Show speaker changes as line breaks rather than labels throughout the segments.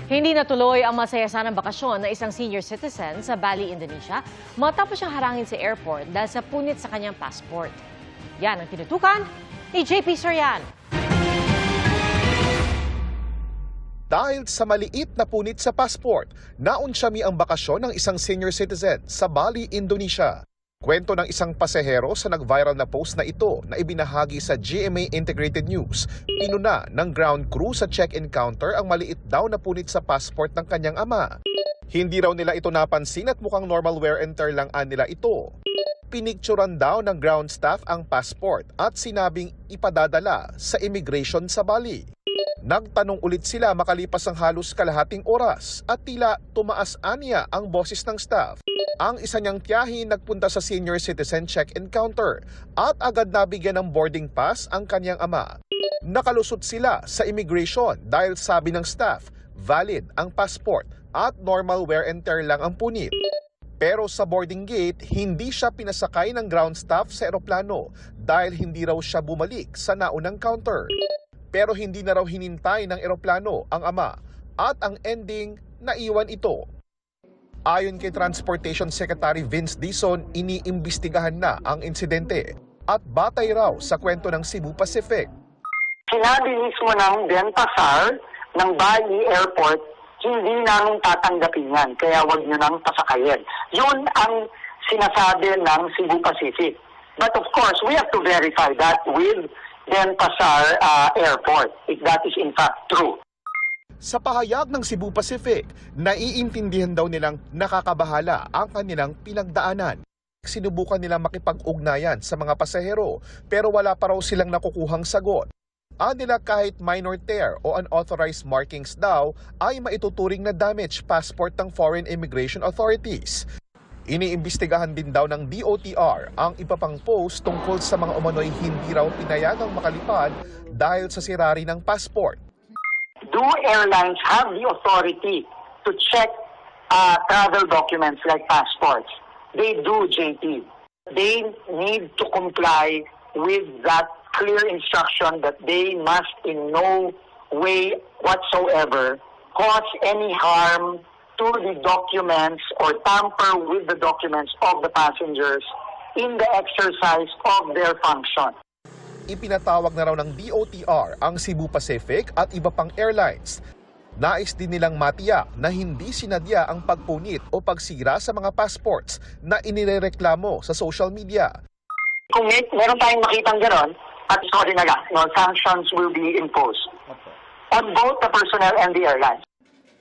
Hindi natuloy ang masaya sanang bakasyon ng isang senior citizen sa Bali, Indonesia matapos siyang harangin sa airport dahil sa punit sa kanyang passport. Yan ang tinutukan ni JP Soriano.
Dahil sa maliit na punit sa passport, naunsyami ang bakasyon ng isang senior citizen sa Bali, Indonesia. Kwento ng isang pasahero sa nag-viral na post na ito na ibinahagi sa GMA Integrated News. Inuna ng ground crew sa check-in counter ang maliit daw na punit sa passport ng kanyang ama. Hindi raw nila ito napansin at mukhang normal wear and tear lang nila ito. Pinicturan daw ng ground staff ang passport at sinabing ipadadala sa immigration sa Bali. Nagtanong ulit sila makalipas ang halos kalahating oras at tila tumaas anya ang boses ng staff. Ang isa niyang tiyahin nagpunta sa senior citizen check-in counter at agad nabigyan ng boarding pass ang kanyang ama. Nakalusot sila sa immigration dahil sabi ng staff, valid ang passport at normal wear and tear lang ang punit. Pero sa boarding gate, hindi siya pinasakay ng ground staff sa eroplano dahil hindi raw siya bumalik sa naunang counter. Pero hindi na raw hinintay ng eroplano ang ama at ang ending, naiwan ito. Ayon kay Transportation Secretary Vince Dizon, iniimbestigahan na ang insidente at batay raw sa kwento ng Cebu Pacific.
Sinabi mismo ng Denpasar ng Bali Airport, hindi namin tatanggapin yan, kaya wag nyo nang pasakayin. Yun ang sinasabi ng Cebu Pacific. But of course, we have to verify that with Denpasar Airport, if that is in fact true.
Sa pahayag ng Cebu Pacific, naiintindihan daw nilang nakakabahala ang kanilang pinagdaanan. Sinubukan nilang makipag-ugnayan sa mga pasahero pero wala pa raw silang nakukuhang sagot. Nila kahit minor tear o unauthorized markings daw ay maituturing na damage passport ng foreign immigration authorities. Iniimbestigahan din daw ng DOTR ang iba pang post tungkol sa mga umano'y hindi raw pinayagang makalipad dahil sa sirari ng passport.
Do airlines have the authority to check travel documents like passports? They do, JP. They need to comply with that clear instruction that they must in no way whatsoever cause any harm to the documents or tamper with the documents of the passengers in the exercise of their function.
Ipinatawag na raw ng DOTR ang Cebu Pacific at iba pang airlines. Nais din nilang matiyak na hindi sinadya ang pagpunit o pagsira sa mga passports na inirereklamo sa social media.
Kung meron tayong makitang gano'n, at sorry na lang, sanctions will be imposed on both the personnel and the airlines.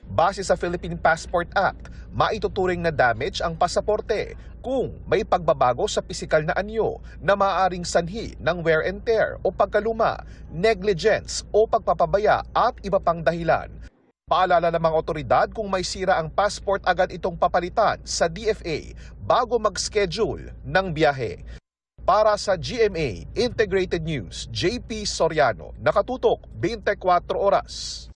Base sa Philippine Passport Act, maituturing na damage ang pasaporte kung may pagbabago sa pisikal na anyo na maaaring sanhi ng wear and tear o pagkaluma, negligence o pagpapabaya at iba pang dahilan. Paalala ng mga otoridad kung may sira ang passport agad itong papalitan sa DFA bago mag-schedule ng biyahe. Para sa GMA Integrated News, JP Soriano, nakatutok 24 oras.